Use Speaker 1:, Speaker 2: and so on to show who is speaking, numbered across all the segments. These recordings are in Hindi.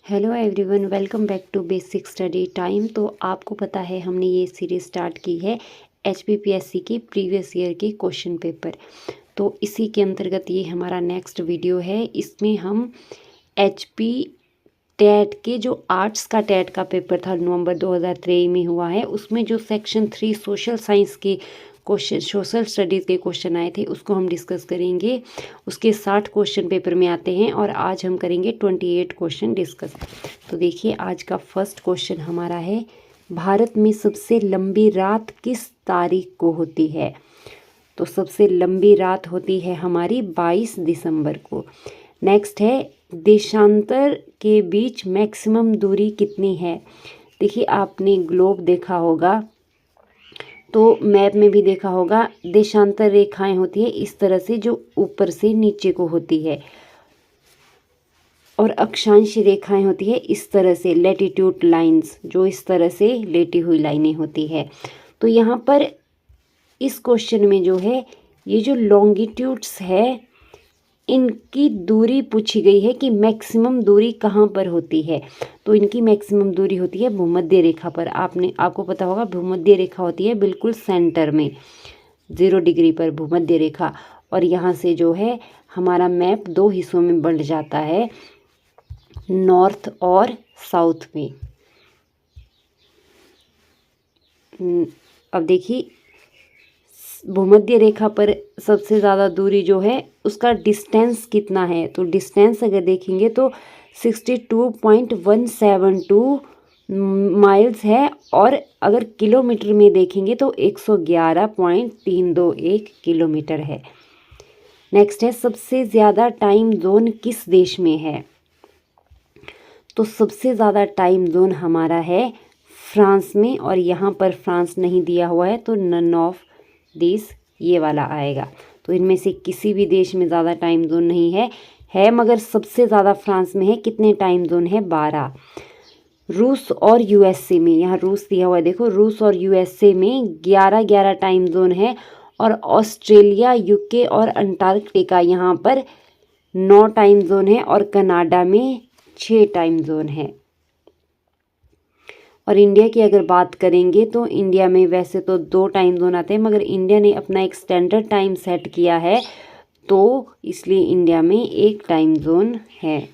Speaker 1: Hello everyone, welcome back to basic study time. तो आपको पता है हमने ये सीरीज़ स्टार्ट की है HPPSC के प्रीवियस ईयर के क्वेश्चन पेपर। तो इसी के अंतर्गत ये हमारा नेक्स्ट वीडियो है। इसमें हम HP टेट के जो आर्ट्स का टेट का पेपर था नवंबर 2023 में हुआ है, उसमें जो सेक्शन 3 सोशल साइंस के क्वेश्चन, सोशल स्टडीज़ के क्वेश्चन आए थे उसको हम डिस्कस करेंगे। उसके 60 क्वेश्चन पेपर में आते हैं और आज हम करेंगे 28 क्वेश्चन डिस्कस। तो देखिए आज का फर्स्ट क्वेश्चन हमारा है, भारत में सबसे लंबी रात किस तारीख को होती है? तो सबसे लंबी रात होती है हमारी 22 दिसंबर को। नेक्स्ट है, देशांतर के बीच मैक्सिमम दूरी कितनी है? देखिए आपने ग्लोब देखा होगा तो मैप में भी देखा होगा, देशांतर रेखाएं होती है इस तरह से जो ऊपर से नीचे को होती है, और अक्षांश रेखाएं होती है इस तरह से, लैटिट्यूड लाइंस जो इस तरह से लेटी हुई लाइनें होती है। तो यहाँ पर इस क्वेश्चन में जो है ये जो लॉन्गिट्यूड्स है इनकी दूरी पूछी गई है कि मैक्सिमम दूरी कहाँ पर होती है। तो इनकी मैक्सिमम दूरी होती है भूमध्य रेखा पर। आपको पता होगा भूमध्य रेखा होती है बिल्कुल सेंटर में 0 डिग्री पर भूमध्य रेखा। और यहाँ से जो है हमारा मैप 2 हिस्सों में बंट जाता है, नॉर्थ और साउथ में। अब देखिए भूमध्य रेखा पर सबसे ज़्यादा दूरी जो है उसका डिस्टेंस कितना है? तो डिस्टेंस अगर देखेंगे तो 62.172 माइल्स है, और अगर किलोमीटर में देखेंगे तो 111.321 किलोमीटर है। नेक्स्ट है, सबसे ज़्यादा टाइम जोन किस देश में है? तो सबसे ज़्यादा टाइम जोन हमारा है फ्रांस में, और यहाँ पर फ्रांस नहीं दिया हुआ है तो नन ऑफ दिस ये वाला आएगा। तो इनमें से किसी भी देश में ज़्यादा टाइम जोन नहीं है मगर सबसे ज़्यादा फ्रांस में है। कितने टाइम जोन है? 12। रूस और USA में, यहाँ रूस दिया हुआ है देखो, रूस और USA में 11 टाइम जोन है, और ऑस्ट्रेलिया, UK और अंटार्कटिका यहाँ पर 9 टाइम जोन है, और कनाडा में 6 टाइम जोन है। और इंडिया की अगर बात करेंगे तो इंडिया में वैसे तो 2 टाइम जोन आते हैं, मगर इंडिया ने अपना एक स्टैंडर्ड टाइम सेट किया है तो इसलिए इंडिया में 1 टाइम जोन है।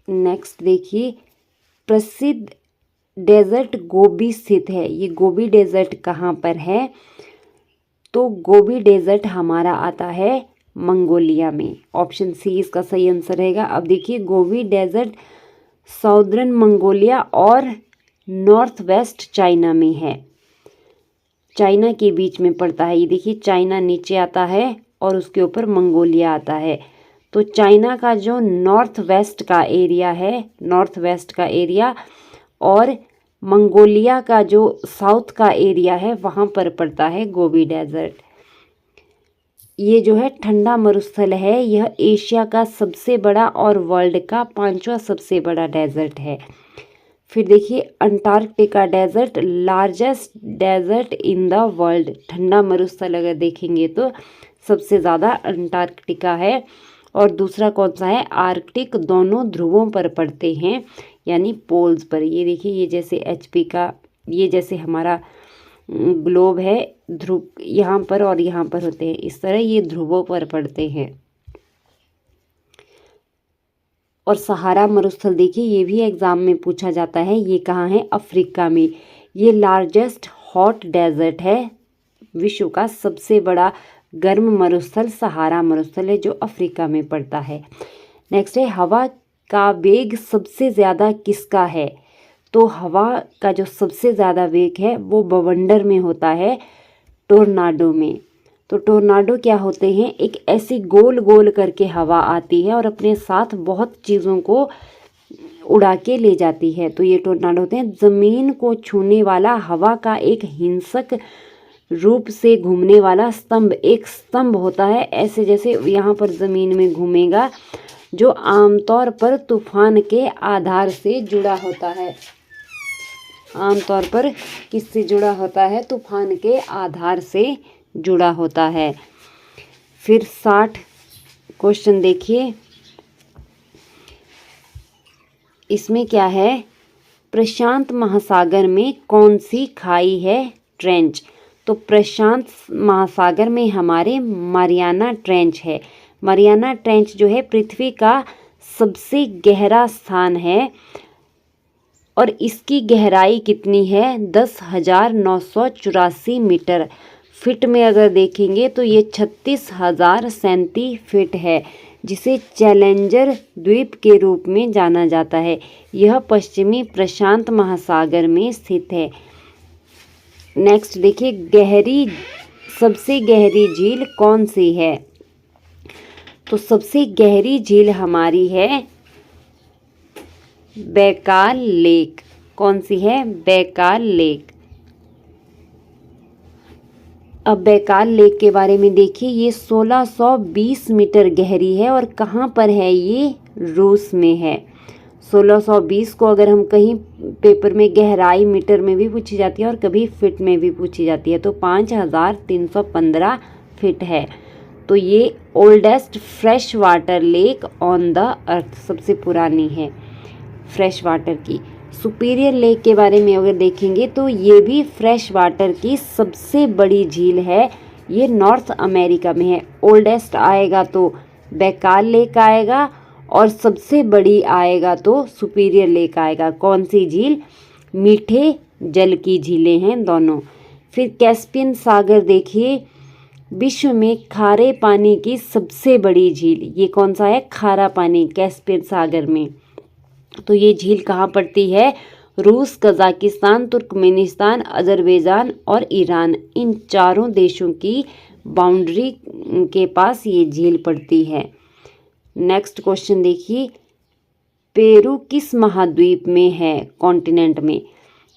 Speaker 1: नेक्स्ट देखिए, प्रसिद्ध डेजर्ट गोबी स्थित है। ये गोबी डेजर्ट कहाँ पर है? तो गोबी डेजर्ट हमारा आता है मंगोलिया में। ऑप्शन सी इसका सही आंसर रहेगा। अब देखिए गोबी डेजर्ट साउदर्न मंगोलिया और नॉर्थ वेस्ट चाइना में है, चाइना के बीच में पड़ता है। ये देखिए चाइना नीचे आता है और उसके ऊपर मंगोलिया आता है। तो चाइना का जो नॉर्थ वेस्ट का एरिया है, नॉर्थ वेस्ट का एरिया, और मंगोलिया का जो साउथ का एरिया है वहाँ पर पड़ता है गोबी डेजर्ट। ये जो है ठंडा मरुस्थल है, यह एशिया का सबसे बड़ा और वर्ल्ड का 5वां सबसे बड़ा डेजर्ट है। फिर देखिए Antarctica desert, largest desert in the world. ठंडा मरुस्थल अगर देखेंगे तो सबसे ज़्यादा अंटार्कटिका है, और दूसरा कौन सा है? आर्कटिक। दोनों ध्रुवों पर पड़ते हैं यानी पोल्स पर। ये देखिए ये जैसे HP का, ये जैसे हमारा ग्लोब है, ध्रुव यहाँ पर और यहाँ पर होते हैं, इस तरह ये ध्रुवों पर पड़ते हैं। और सहारा मरुस्थल देखिए ये भी एग्जाम में पूछा जाता है, ये कहाँ है? अफ्रीका में। ये लार्जेस्ट हॉट डेजर्ट है, विश्व का सबसे बड़ा गर्म मरुस्थल सहारा मरुस्थल है जो अफ्रीका में पड़ता है। नेक्स्ट है, हवा का वेग सबसे ज़्यादा किसका है? तो हवा का जो सबसे ज़्यादा वेग है वो बवंडर में होता है, टोर्नाडो में। तो टोर्नाडो क्या होते हैं? एक ऐसी गोल गोल करके हवा आती है और अपने साथ बहुत चीज़ों को उड़ा के ले जाती है, तो ये टोर्नाडो होते हैं। ज़मीन को छूने वाला हवा का एक हिंसक रूप से घूमने वाला स्तंभ, एक स्तंभ होता है ऐसे जैसे यहाँ पर ज़मीन में घूमेगा, जो आमतौर पर तूफान के आधार से जुड़ा होता है। आमतौर पर किससे जुड़ा होता है? तूफान के आधार से जुड़ा होता है। फिर 60 क्वेश्चन देखिए, इसमें क्या है, प्रशांत महासागर में कौन सी खाई है, ट्रेंच। तो प्रशांत महासागर में हमारे मारियाना ट्रेंच है। मारियाना ट्रेंच जो है पृथ्वी का सबसे गहरा स्थान है और इसकी गहराई कितनी है, 10,984 मीटर। फिट में अगर देखेंगे तो ये 36,037 फीट है, जिसे चैलेंजर द्वीप के रूप में जाना जाता है। यह पश्चिमी प्रशांत महासागर में स्थित है। नेक्स्ट देखिए, सबसे गहरी झील कौन सी है। तो सबसे गहरी झील हमारी है बैकाल लेक। कौन सी है, बैकाल लेक। अब बैकाल लेक के बारे में देखिए, ये 1620 मीटर गहरी है और कहाँ पर है, ये रूस में है। 1620 को अगर हम कहीं पेपर में गहराई मीटर में भी पूछी जाती है और कभी फिट में भी पूछी जाती है, तो 5315 फीट है। तो ये oldest fresh water lake on the earth, सबसे पुरानी है फ्रेश वाटर की। सुपीरियर लेक के बारे में अगर देखेंगे तो ये भी फ्रेश वाटर की सबसे बड़ी झील है। ये नॉर्थ अमेरिका में है। ओल्डेस्ट आएगा तो बैकाल लेक आएगा और सबसे बड़ी आएगा तो सुपीरियर लेक आएगा। कौन सी झील, मीठे जल की झीलें हैं दोनों। फिर कैस्पियन सागर देखिए, विश्व में खारे पानी की सबसे बड़ी झील, ये कौन सा है, खारा पानी, कैस्पियन सागर में। तो ये झील कहाँ पड़ती है, रूस, कजाकिस्तान, तुर्कमेनिस्तान, अजरबैजान और ईरान, इन चारों देशों की बाउंड्री के पास ये झील पड़ती है। नेक्स्ट क्वेश्चन देखिए, पेरू किस महाद्वीप में है, कॉन्टिनेंट में।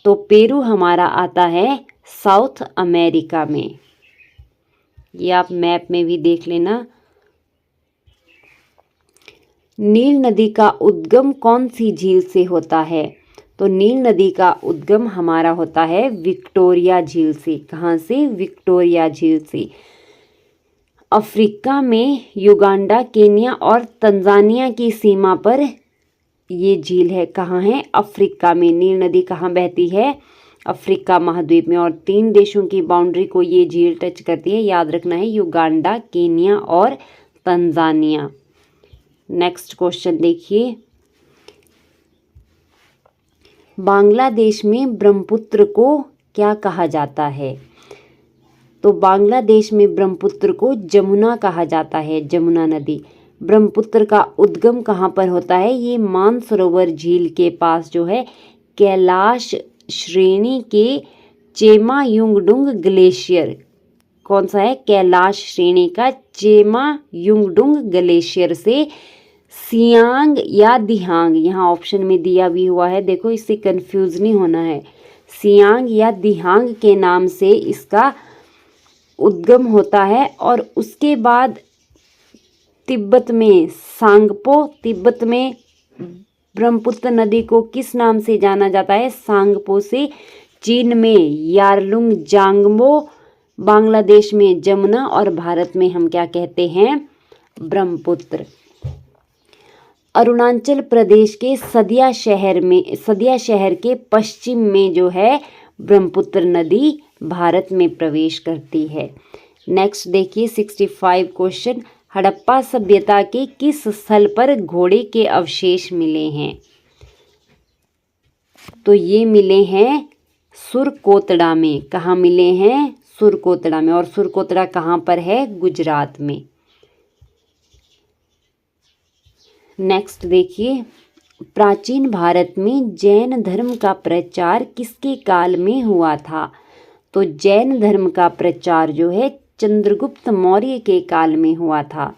Speaker 1: तो पेरू हमारा आता है साउथ अमेरिका में। ये आप मैप में भी देख लेना। नील नदी का उद्गम कौन सी झील से होता है। तो नील नदी का उद्गम हमारा होता है विक्टोरिया झील से। कहाँ से, विक्टोरिया झील से। अफ्रीका में युगांडा, केन्या और तंजानिया की सीमा पर ये झील है। कहाँ है, अफ्रीका में। नील नदी कहाँ बहती है, अफ्रीका महाद्वीप में। और 3 देशों की बाउंड्री को ये झील टच करती है, याद रखना है, युगांडा, केन्या और तंजानिया। नेक्स्ट क्वेश्चन देखिए, बांग्लादेश में ब्रह्मपुत्र को क्या कहा जाता है। तो बांग्लादेश में ब्रह्मपुत्र को जमुना कहा जाता है, जमुना नदी। ब्रह्मपुत्र का उद्गम कहाँ पर होता है, ये मानसरोवर झील के पास जो है कैलाश श्रेणी के चेमायुंगडुंग ग्लेशियर। कौन सा है, कैलाश श्रेणी का चेमायुंगडुंग ग्लेशियर से सियांग या दिहांग, यहाँ ऑप्शन में दिया भी हुआ है, देखो इससे कंफ्यूज नहीं होना है। सियांग या दिहांग के नाम से इसका उद्गम होता है और उसके बाद तिब्बत में सांगपो, तिब्बत में ब्रह्मपुत्र नदी को किस नाम से जाना जाता है, सांगपो से। चीन में यारलुंग जांगमो, बांग्लादेश में जमुना और भारत में हम क्या कहते हैं, ब्रह्मपुत्र। अरुणाचल प्रदेश के सदिया शहर के पश्चिम में जो है ब्रह्मपुत्र नदी भारत में प्रवेश करती है। नेक्स्ट देखिए 65 क्वेश्चन, हड़प्पा सभ्यता के किस स्थल पर घोड़े के अवशेष मिले हैं। तो ये मिले हैं सुरकोतड़ा में। कहाँ मिले हैं, सुरकोतड़ा में। और सुरकोतड़ा कहाँ पर है, गुजरात में। नेक्स्ट देखिए, प्राचीन भारत में जैन धर्म का प्रचार किसके काल में हुआ था। तो जैन धर्म का प्रचार जो है चंद्रगुप्त मौर्य के काल में हुआ था।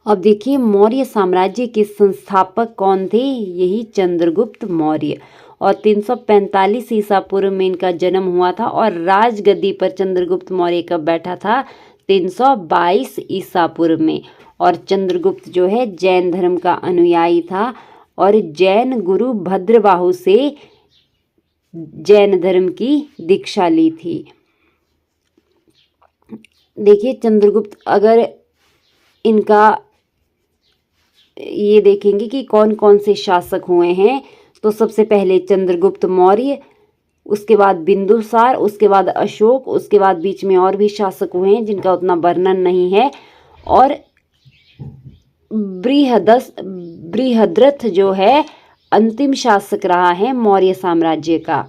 Speaker 1: अब देखिए, मौर्य साम्राज्य के संस्थापक कौन थे, यही चंद्रगुप्त मौर्य। और 345 ईसा पूर्व में इनका जन्म हुआ था और राजगद्दी पर चंद्रगुप्त मौर्य कब बैठा था, 322 ईसा पूर्व में। और चंद्रगुप्त जो है जैन धर्म का अनुयायी था और जैन गुरु भद्रबाहु से जैन धर्म की दीक्षा ली थी। देखिए चंद्रगुप्त, अगर इनका ये देखेंगे कि कौन कौन से शासक हुए हैं। तो सबसे पहले चंद्रगुप्त मौर्य, उसके बाद बिंदुसार, उसके बाद अशोक, उसके बाद बीच में और भी शासक हुए हैं जिनका उतना वर्णन नहीं है। और बृहद्रथ जो है अंतिम शासक रहा है मौर्य साम्राज्य का।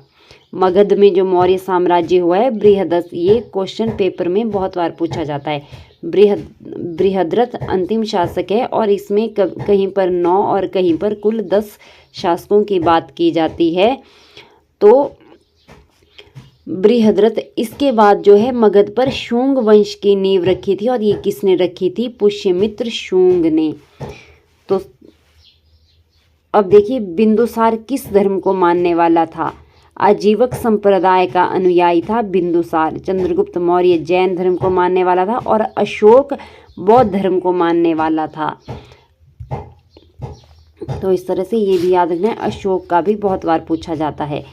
Speaker 1: मगध में जो मौर्य साम्राज्य हुआ है बृहद्रथ, ये क्वेश्चन पेपर में बहुत बार पूछा जाता है। बृहद्रथ अंतिम शासक है और इसमें कहीं पर 9 और कहीं पर कुल 10 शासकों की बात की जाती है। तो बृहद्रथ, इसके बाद जो है मगध पर शुंग वंश की नींव रखी थी और ये किसने रखी थी? पुष्यमित्र शुंग ने। तो अब देखिए बिंदुसार किस धर्म को मानने वाला था? आजीवक संप्रदाय का अनुयायी था बिंदुसार। चंद्रगुप्त मौर्य जैन धर्म को मानने वाला था और अशोक बौद्ध धर्म को मानने वाला था। तो इस तरह से ये भी याद रखना है, अशोक का भी बहुत बार पूछा जाता है।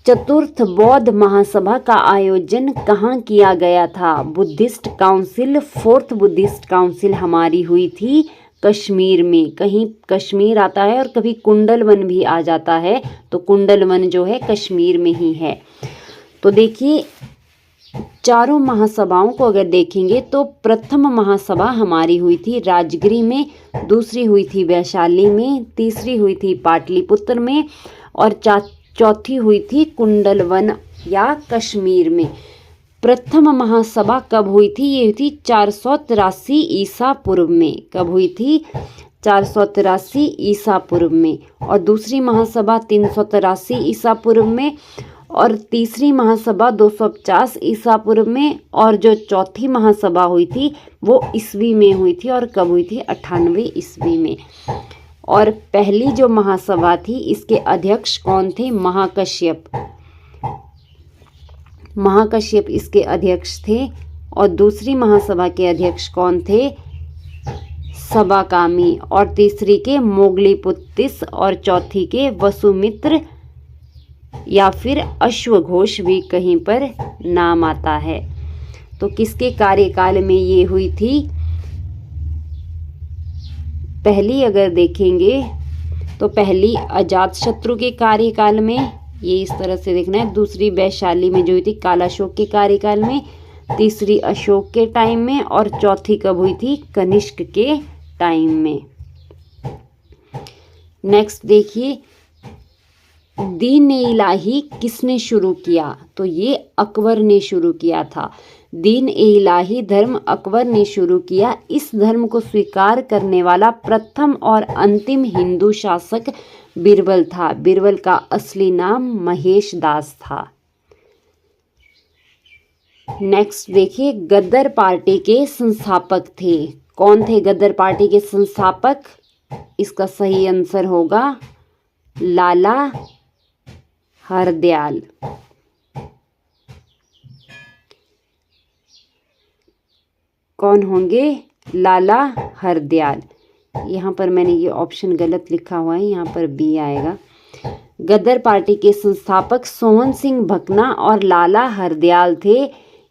Speaker 1: चतुर्थ बौद्ध महासभा का आयोजन कहाँ किया गया था? Buddhist council, fourth Buddhist council हमारी हुई थी कश्मीर में। कहीं कश्मीर आता है और कभी कुंडलवन भी आ जाता है, तो कुंडलवन जो है कश्मीर में ही है। तो देखिए चारों महासभाओं को अगर देखेंगे तो प्रथम महासभा हमारी हुई थी राजगिरी में, दूसरी हुई थी वैशाली में, तीसरी हुई थी पाटलिपुत्र में और चौथी हुई थी कुंडलवन या कश्मीर में। प्रथम महासभा कब हुई थी? ये हुई थी 483 ईसा पूर्व में। कब हुई थी? 483 ईसा पूर्व में। और दूसरी महासभा 383 ईसा पूर्व में और तीसरी महासभा 250 ईसा पूर्व में और जो चौथी महासभा हुई थी वो ईस्वी में हुई थी। और कब हुई थी? 98 ईस्वी में। और पहली जो महासभा थी इसके अध्यक्ष कौन थे? महाकश्यप। महाकश्यप इसके अध्यक्ष थे। और दूसरी महासभा के अध्यक्ष कौन थे? सबाकामी। और तीसरी के मोगलीपुत्तिस और चौथी के वसुमित्र या फिर अश्वघोष भी कहीं पर नाम आता है। तो किसके कार्यकाल में ये हुई थी? पहली अगर देखेंगे तो पहली अजातशत्रु के कार्यकाल में, ये इस तरह से देखना है। दूसरी वैशाली में जो हुई थी कालाशोक के कार्यकाल में, तीसरी अशोक के टाइम में और चौथी कब हुई थी? कनिष्क के टाइम में। नेक्स्ट देखिए दीन-ए-इलाही किसने शुरू किया? तो ये अकबर ने शुरू किया था। दीन-ए-इलाही धर्म अकबर ने शुरू किया। इस धर्म को स्वीकार करने वाला प्रथम और अंतिम हिंदू शासक बीरबल था। बीरबल का असली नाम महेश दास था। नेक्स्ट देखिए गदर पार्टी के संस्थापक थे। कौन थे गदर पार्टी के संस्थापक? इसका सही आंसर होगा लाला हरदयाल। कौन होंगे? लाला हरदयाल। यहाँ पर मैंने ये ऑप्शन गलत लिखा हुआ है, यहाँ पर बी आएगा। गदर पार्टी के संस्थापक सोहन सिंह भकना और लाला हरदयाल थे।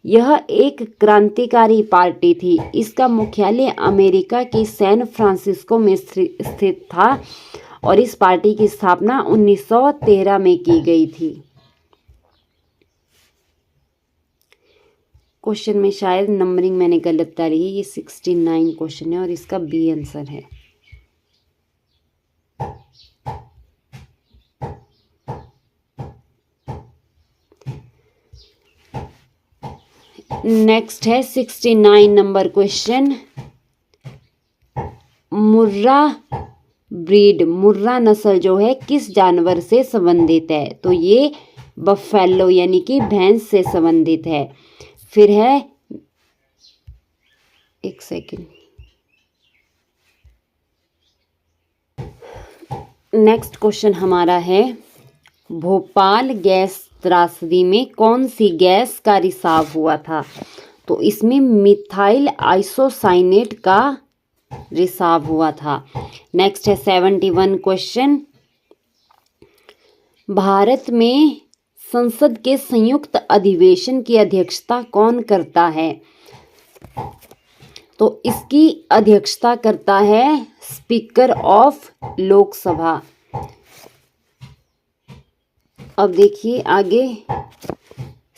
Speaker 1: यह एक क्रांतिकारी पार्टी थी। इसका मुख्यालय अमेरिका के सैन फ्रांसिस्को में स्थित था और इस पार्टी की स्थापना 1913 में की गई थी। क्वेश्चन में शायद नंबरिंग मैंने गलत डाली है, ये 69 क्वेश्चन है और इसका बी आंसर है। नेक्स्ट है 69 नंबर क्वेश्चन। मुर्रा ब्रीड, मुर्रा नस्ल जो है किस जानवर से संबंधित है? तो ये बफेलो यानी कि भैंस से संबंधित है। फिर है एक सेकंड, नेक्स्ट क्वेश्चन हमारा है भोपाल गैस त्रासदी में कौन सी गैस का रिसाव हुआ था? तो इसमें मिथाइल आइसोसाइनेट का रिसाव हुआ था। नेक्स्ट है 71 क्वेश्चन। भारत में संसद के संयुक्त अधिवेशन की अध्यक्षता कौन करता है? तो इसकी अध्यक्षता करता है स्पीकर ऑफ लोकसभा। अब देखिए आगे,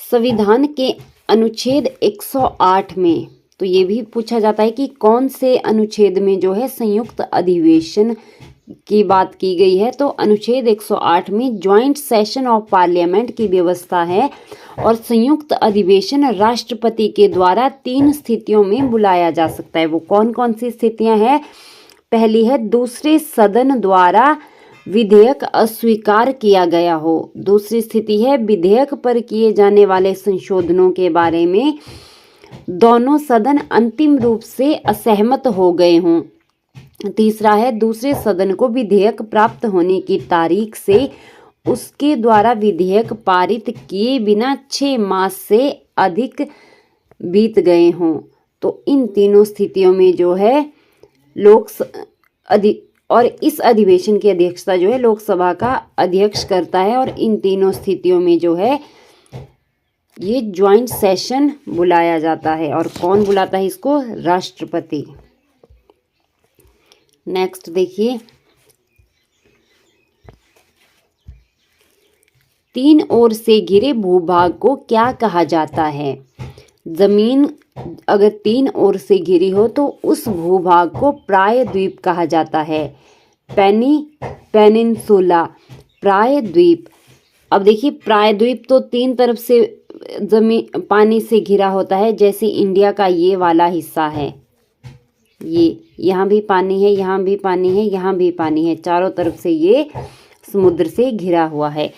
Speaker 1: संविधान के अनुच्छेद 108 में, तो ये भी पूछा जाता है कि कौन से अनुच्छेद में जो है संयुक्त अधिवेशन की बात की गई है। तो अनुच्छेद 108 में ज्वाइंट सेशन ऑफ पार्लियामेंट की व्यवस्था है और संयुक्त अधिवेशन राष्ट्रपति के द्वारा 3 स्थितियों में बुलाया जा सकता है। वो कौन कौन सी स्थितियां हैं? पहली है दूसरे सदन द्वारा विधेयक अस्वीकार किया गया हो। दूसरी स्थिति है विधेयक पर किए जाने वाले संशोधनों के बारे में दोनों सदन अंतिम रूप से असहमत हो गए हों। तीसरा है दूसरे सदन को विधेयक प्राप्त होने की तारीख से उसके द्वारा विधेयक पारित किए बिना 6 मास से अधिक बीत गए हों। तो इन तीनों स्थितियों में जो है और इस अधिवेशन की अध्यक्षता जो है लोकसभा का अध्यक्ष करता है और इन तीनों स्थितियों में जो है ये ज्वाइंट सेशन बुलाया जाता है। और कौन बुलाता है इसको? राष्ट्रपति। नेक्स्ट देखिए, 3 ओर से घिरे भूभाग को क्या कहा जाता है? जमीन अगर 3 ओर से घिरी हो तो उस भूभाग को प्रायद्वीप कहा जाता है। पेनिनसुला, प्रायद्वीप। अब देखिए प्रायद्वीप तो 3 तरफ से जमीन पानी से घिरा होता है, जैसे इंडिया का ये वाला हिस्सा है, ये यहाँ भी पानी है, यहाँ भी पानी है, यहाँ भी पानी है, चारों तरफ से ये समुद्र से घिरा हुआ है।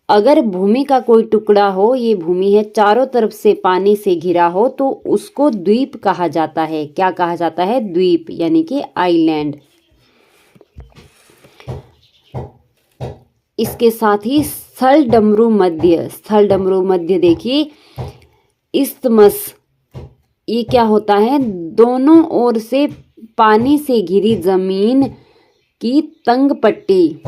Speaker 1: अगर भूमि का कोई टुकड़ा हो, ये भूमि है, चारों तरफ से पानी से घिरा हो, तो उसको द्वीप कहा जाता है। क्या कहा जाता है? द्वीप, यानी कि आइलैंड। इसके साथ ही स्थल डमरू मध्य देखिए, इस्थमस, ये क्या होता है? दोनों ओर से पानी से घिरी जमीन की तंग पट्टी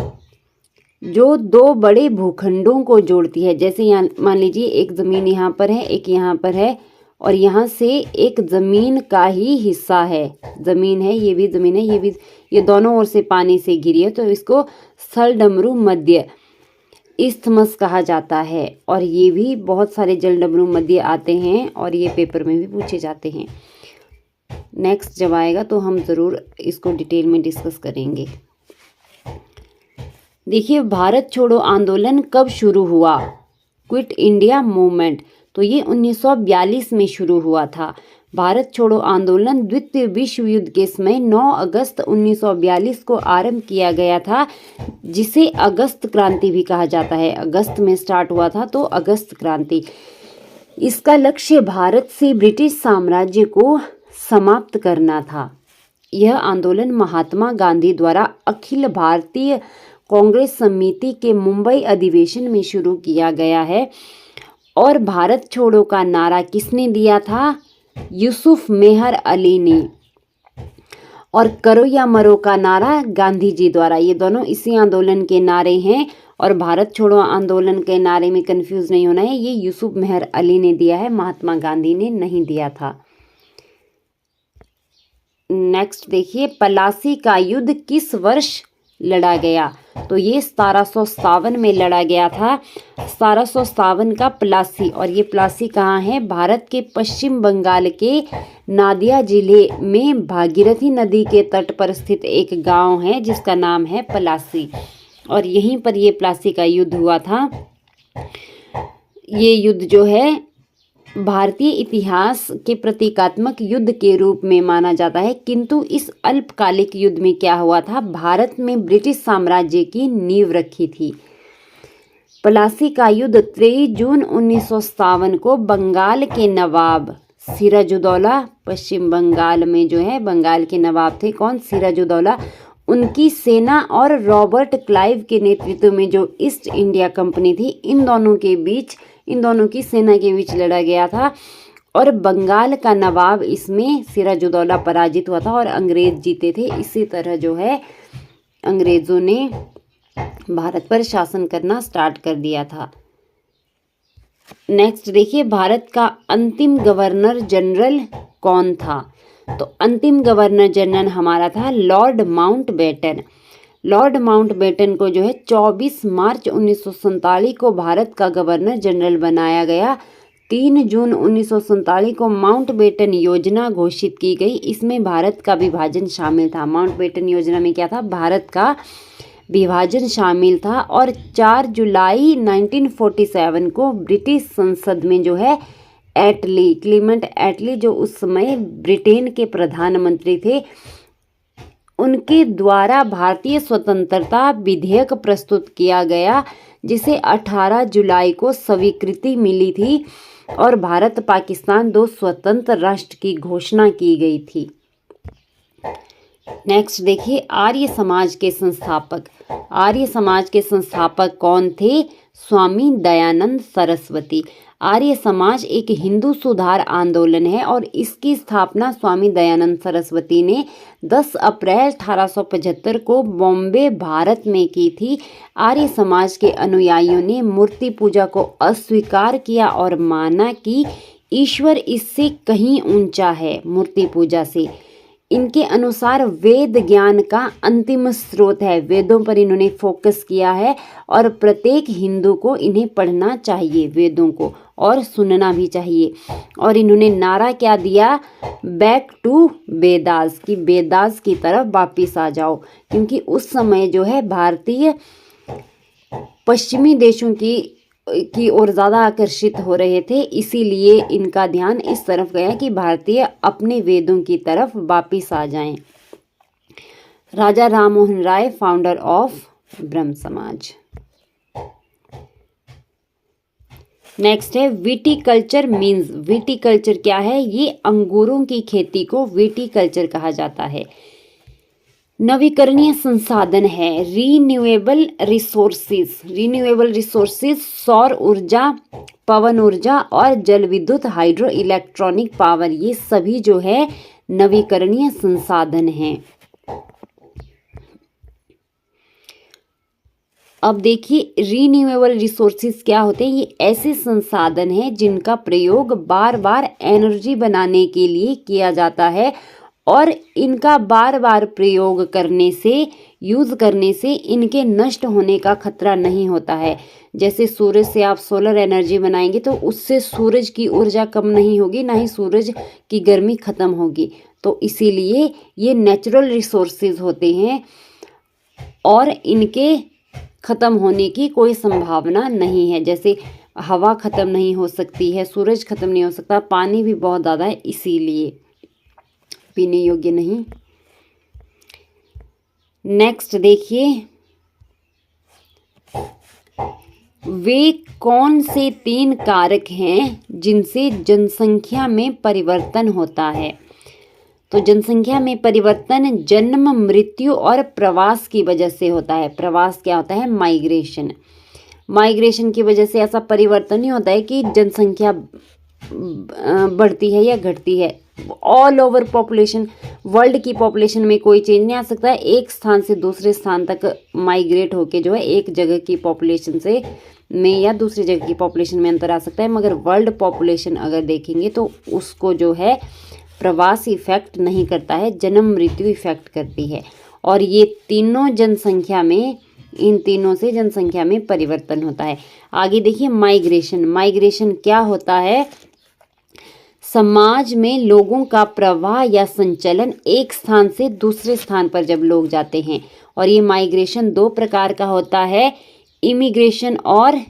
Speaker 1: जो 2 बड़े भूखंडों को जोड़ती है। जैसे यहाँ मान लीजिए एक ज़मीन यहाँ पर है, एक यहाँ पर है, और यहाँ से एक ज़मीन का ही हिस्सा है, ज़मीन है, ये भी ज़मीन है, ये भी, ये दोनों ओर से पानी से घिरी है, तो इसको स्थल डमरू मध्य, इस्थमस कहा जाता है। और ये भी बहुत सारे जल डमरू मध्य आते हैं और ये पेपर में भी पूछे जाते हैं। नेक्स्ट जब आएगा तो हम ज़रूर इसको डिटेल में डिस्कस करेंगे। देखिए, भारत छोड़ो आंदोलन कब शुरू हुआ? क्विट इंडिया मूवमेंट, तो ये 1942 में शुरू हुआ था। भारत छोड़ो आंदोलन द्वितीय विश्व युद्ध के समय 9 अगस्त 1942 को आरंभ किया गया था, जिसे अगस्त क्रांति भी कहा जाता है। अगस्त में स्टार्ट हुआ था, तो अगस्त क्रांति। इसका लक्ष्य भारत से ब्रिटिश साम्राज्य को समाप्त करना था। यह आंदोलन महात्मा गांधी द्वारा अखिल भारतीय कांग्रेस समिति के मुंबई अधिवेशन में शुरू किया गया है। और भारत छोड़ो का नारा किसने दिया था? यूसुफ मेहर अली ने। और करो या मरो का नारा गांधी जी द्वारा। ये दोनों इसी आंदोलन के नारे हैं। और भारत छोड़ो आंदोलन के नारे में कंफ्यूज नहीं होना है, ये यूसुफ मेहर अली ने दिया है, महात्मा गांधी ने नहीं दिया था। नेक्स्ट देखिए, पलासी का युद्ध किस वर्ष लड़ा गया? तो ये 1757 में लड़ा गया था। 1757 का प्लासी। और ये प्लासी कहाँ है? भारत के पश्चिम बंगाल के नादिया जिले में भागीरथी नदी के तट पर स्थित एक गांव है जिसका नाम है पलासी। और यहीं पर ये प्लासी का युद्ध हुआ था। ये युद्ध जो है भारतीय इतिहास के प्रतीकात्मक युद्ध के रूप में माना जाता है, किंतु इस अल्पकालिक युद्ध में क्या हुआ था? भारत में ब्रिटिश साम्राज्य की नींव रखी थी। प्लासी का युद्ध 23 जून 1957 को बंगाल के नवाब सिराजुद्दौला, पश्चिम बंगाल में जो है बंगाल के नवाब थे कौन? सिराजुद्दौला, उनकी सेना और रॉबर्ट क्लाइव के नेतृत्व में जो ईस्ट इंडिया कंपनी थी, इन दोनों की सेना के बीच लड़ा गया था। और बंगाल का नवाब इसमें सिराजुद्दौला पराजित हुआ था और अंग्रेज जीते थे। इसी तरह जो है अंग्रेजों ने भारत पर शासन करना स्टार्ट कर दिया था। नेक्स्ट देखिए, भारत का अंतिम गवर्नर जनरल कौन था? तो अंतिम गवर्नर जनरल हमारा था लॉर्ड माउंटबेटन। लॉर्ड माउंटबेटन को जो है 24 मार्च 1947 को भारत का गवर्नर जनरल बनाया गया। 3 जून 1947 को माउंटबेटन योजना घोषित की गई। इसमें भारत का विभाजन शामिल था। माउंटबेटन योजना में क्या था? भारत का विभाजन शामिल था। और 4 जुलाई 1947 को ब्रिटिश संसद में जो है एटली, क्लीमेंट एटली, जो उस समय ब्रिटेन के प्रधानमंत्री थे, उनके द्वारा भारतीय स्वतंत्रता विधेयक प्रस्तुत किया गया, जिसे 18 जुलाई को स्वीकृति मिली थी और भारत पाकिस्तान 2 स्वतंत्र राष्ट्र की घोषणा की गई थी। नेक्स्ट देखिए, आर्य समाज के संस्थापक। आर्य समाज के संस्थापक कौन थे? स्वामी दयानंद सरस्वती। आर्य समाज एक हिंदू सुधार आंदोलन है और इसकी स्थापना स्वामी दयानंद सरस्वती ने 10 अप्रैल 1875 को बॉम्बे, भारत में की थी। आर्य समाज के अनुयायियों ने मूर्ति पूजा को अस्वीकार किया और माना कि ईश्वर इससे कहीं ऊंचा है, मूर्ति पूजा से। इनके अनुसार वेद ज्ञान का अंतिम स्रोत है। वेदों पर इन्होंने फोकस किया है और प्रत्येक हिंदू को इन्हें पढ़ना चाहिए, वेदों को, और सुनना भी चाहिए। और इन्होंने नारा क्या दिया? बैक टू वेदास, कि वेदास की तरफ वापिस आ जाओ। क्योंकि उस समय जो है भारतीय पश्चिमी देशों की ओर ज़्यादा आकर्षित हो रहे थे, इसीलिए इनका ध्यान इस तरफ गया कि भारतीय अपने वेदों की तरफ वापिस आ जाएं। राजा राममोहन राय, फाउंडर ऑफ ब्रह्म समाज। नेक्स्ट है विटिकल्चर मीन्स। विटिकल्चर क्या है? ये अंगूरों की खेती को विटिकल्चर कहा जाता है। नवीकरणीय संसाधन है, रीन्यूएबल रिसोर्सेज। रीन्यूएबल रिसोर्सेज सौर ऊर्जा, पवन ऊर्जा और जल विद्युत, हाइड्रो इलेक्ट्रॉनिक पावर, ये सभी जो है नवीकरणीय संसाधन हैं। अब देखिए रीन्यूएबल रिसोर्सेज क्या होते हैं? ये ऐसे संसाधन हैं जिनका प्रयोग बार बार एनर्जी बनाने के लिए किया जाता है और इनका बार बार प्रयोग करने से, यूज़ करने से इनके नष्ट होने का खतरा नहीं होता है। जैसे सूरज से आप सोलर एनर्जी बनाएंगे तो उससे सूरज की ऊर्जा कम नहीं होगी, ना ही सूरज की गर्मी ख़त्म होगी। तो इसीलिए ये नेचुरल रिसोर्सेज होते हैं और इनके ख़त्म होने की कोई संभावना नहीं है। जैसे हवा ख़त्म नहीं हो सकती है, सूरज ख़त्म नहीं हो सकता, पानी भी बहुत ज़्यादा है, इसीलिए पीने योग्य नहीं। नेक्स्ट देखिए, वे कौन से 3 कारक हैं जिनसे जनसंख्या में परिवर्तन होता है? तो जनसंख्या में परिवर्तन जन्म, मृत्यु और प्रवास की वजह से होता है। प्रवास क्या होता है? माइग्रेशन। माइग्रेशन की वजह से ऐसा परिवर्तन नहीं होता है कि जनसंख्या बढ़ती है या घटती है। ऑल ओवर पॉपुलेशन, वर्ल्ड की पॉपुलेशन में कोई चेंज नहीं आ सकता है। एक स्थान से दूसरे स्थान तक माइग्रेट होके जो है एक जगह की पॉपुलेशन से में या दूसरी जगह की पॉपुलेशन में अंतर आ सकता है, मगर वर्ल्ड पॉपुलेशन अगर देखेंगे तो उसको जो है प्रवास इफेक्ट नहीं करता है, जन्म मृत्यु इफेक्ट करती है। और ये तीनों जनसंख्या में, इन तीनों से जनसंख्या में परिवर्तन होता है। आगे देखिए माइग्रेशन। माइग्रेशन क्या होता है? समाज में लोगों का प्रवाह या संचलन एक स्थान से दूसरे स्थान पर जब लोग जाते हैं। और ये माइग्रेशन 2 प्रकार का होता है, इमिग्रेशन और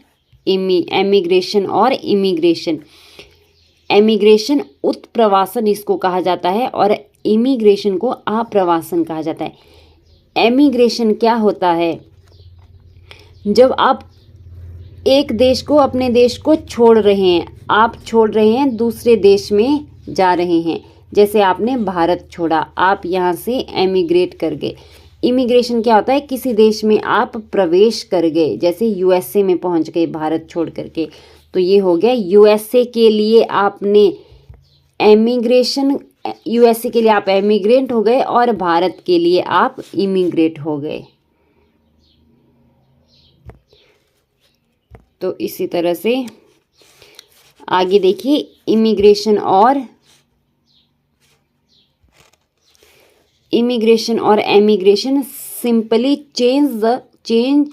Speaker 1: एमिग्रेशन और इमिग्रेशन। एमिग्रेशन उत्प्रवासन इसको कहा जाता है और इमिग्रेशन को आप्रवासन कहा जाता है। एमिग्रेशन क्या होता है? जब आप एक देश को, अपने देश को छोड़ रहे हैं, आप छोड़ रहे हैं, दूसरे देश में जा रहे हैं। जैसे आपने भारत छोड़ा, आप यहाँ से एमिग्रेट कर गए। इमिग्रेशन क्या होता है? किसी देश में आप प्रवेश कर गए, जैसे यूएसए में पहुँच गए भारत छोड़ करके, तो ये हो गया यूएसए के लिए आपने एमिग्रेशन, यूएसए के लिए आप एमिग्रेंट हो गए और भारत के लिए आप इमिग्रेट हो गए। तो इसी तरह से आगे देखिए इमिग्रेशन और इमिग्रेशन और emigration simply change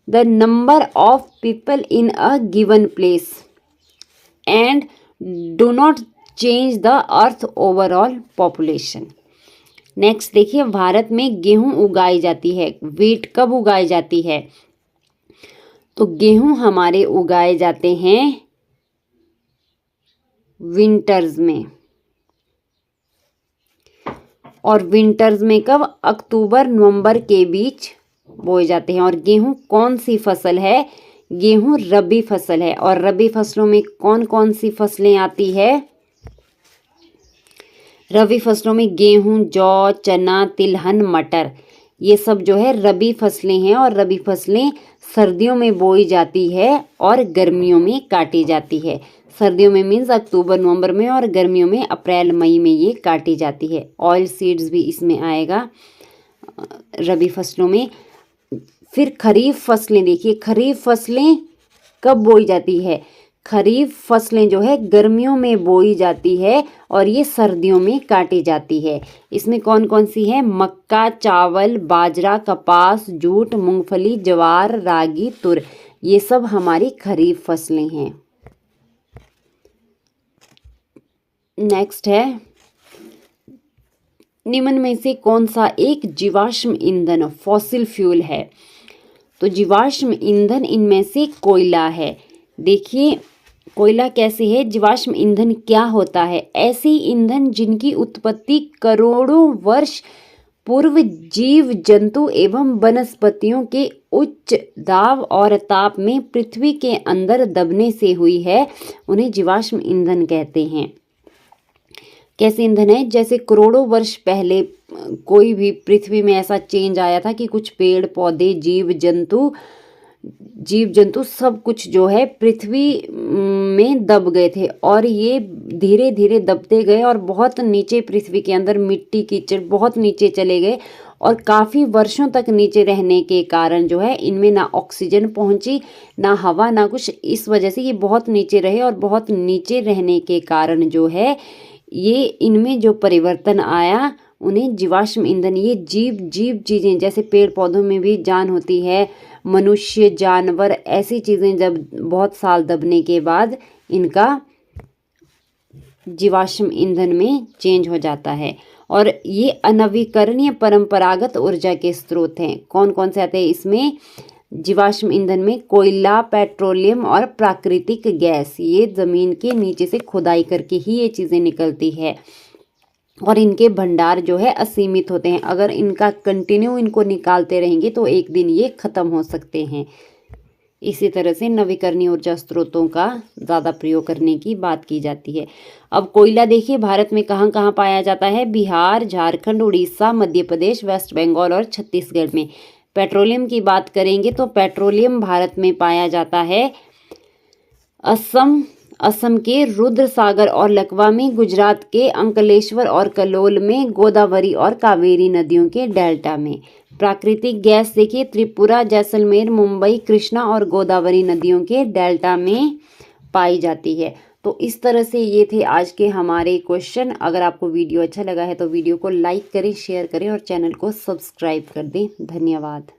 Speaker 1: the number of people in a given place and do not change the earth overall population. Next देखिए, भारत में गेहूं उगाई जाती है। व्हीट कब उगाई जाती है? तो गेहूं हमारे उगाए जाते हैं विंटर्स में। और विंटर्स में कब? अक्टूबर नवंबर के बीच बोए जाते हैं। और गेहूं कौन सी फसल है? गेहूं रबी फसल है। और रबी फसलों में कौन कौन सी फसलें आती है? रबी फसलों में गेहूं, जौ, चना, तिलहन, मटर, ये सब जो है रबी फसलें हैं। और रबी फसलें सर्दियों में बोई जाती है और गर्मियों में काटी जाती है। सर्दियों में मीन्स अक्टूबर नवंबर में, और गर्मियों में अप्रैल मई में ये काटी जाती है। ऑयल सीड्स भी इसमें आएगा रबी फसलों में। फिर खरीफ फसलें देखिए, खरीफ फसलें कब बोई जाती है? खरीफ फसलें जो है गर्मियों में बोई जाती है और ये सर्दियों में काटी जाती है। इसमें कौन कौन सी है? मक्का, चावल, बाजरा, कपास, जूट, मूंगफली, ज्वार, रागी, तुर, ये सब हमारी खरीफ फसलें हैं। नेक्स्ट है, निम्न में से कौन सा एक जीवाश्म ईंधन फॉसिल फ्यूल है? तो जीवाश्म ईंधन इनमें से कोयला है। देखिए कोयला कैसे है? जीवाश्म ईंधन क्या होता है? ऐसे ईंधन जिनकी उत्पत्ति करोड़ों वर्ष पूर्व जीव जंतु एवं वनस्पतियों के उच्च दाब और ताप में पृथ्वी के अंदर दबने से हुई है, उन्हें जीवाश्म ईंधन कहते हैं। कैसे ईंधन है? जैसे करोड़ों वर्ष पहले कोई भी पृथ्वी में ऐसा चेंज आया था कि कुछ पेड़ पौधे, जीव जंतु सब कुछ जो है पृथ्वी में दब गए थे, और ये धीरे धीरे दबते गए और बहुत नीचे पृथ्वी के अंदर मिट्टी कीचड़ बहुत नीचे चले गए। और काफ़ी वर्षों तक नीचे रहने के कारण जो है इनमें ना ऑक्सीजन पहुंची, ना हवा, ना कुछ। इस वजह से ये बहुत नीचे रहे, और बहुत नीचे रहने के कारण जो है ये इनमें जो परिवर्तन आया उन्हें जीवाश्म ईंधन, ये जीव चीज़ें जैसे पेड़ पौधों में भी जान होती है, मनुष्य, जानवर, ऐसी चीज़ें जब बहुत साल दबने के बाद इनका जीवाश्म ईंधन में चेंज हो जाता है। और ये अनवीकरणीय परंपरागत ऊर्जा के स्रोत हैं। कौन कौन से आते हैं इसमें? जीवाश्म ईंधन में कोयला, पेट्रोलियम और प्राकृतिक गैस। ये ज़मीन के नीचे से खुदाई करके ही ये चीज़ें निकलती है, और इनके भंडार जो है असीमित होते हैं। अगर इनका कंटिन्यू इनको निकालते रहेंगे तो एक दिन ये ख़त्म हो सकते हैं। इसी तरह से नवीकरणीय ऊर्जा स्रोतों का ज़्यादा प्रयोग करने की बात की जाती है। अब कोयला देखिए भारत में कहाँ कहाँ पाया जाता है? बिहार, झारखंड, उड़ीसा, मध्य प्रदेश, वेस्ट बंगाल और छत्तीसगढ़ में। पेट्रोलियम की बात करेंगे तो पेट्रोलियम भारत में पाया जाता है असम के रुद्र सागर और लकवा में, गुजरात के अंकलेश्वर और कलोल में, गोदावरी और कावेरी नदियों के डेल्टा में। प्राकृतिक गैस देखिए त्रिपुरा, जैसलमेर, मुंबई, कृष्णा और गोदावरी नदियों के डेल्टा में पाई जाती है। तो इस तरह से ये थे आज के हमारे क्वेश्चन। अगर आपको वीडियो अच्छा लगा है तो वीडियो को लाइक करें, शेयर करें और चैनल को सब्सक्राइब कर दें। धन्यवाद।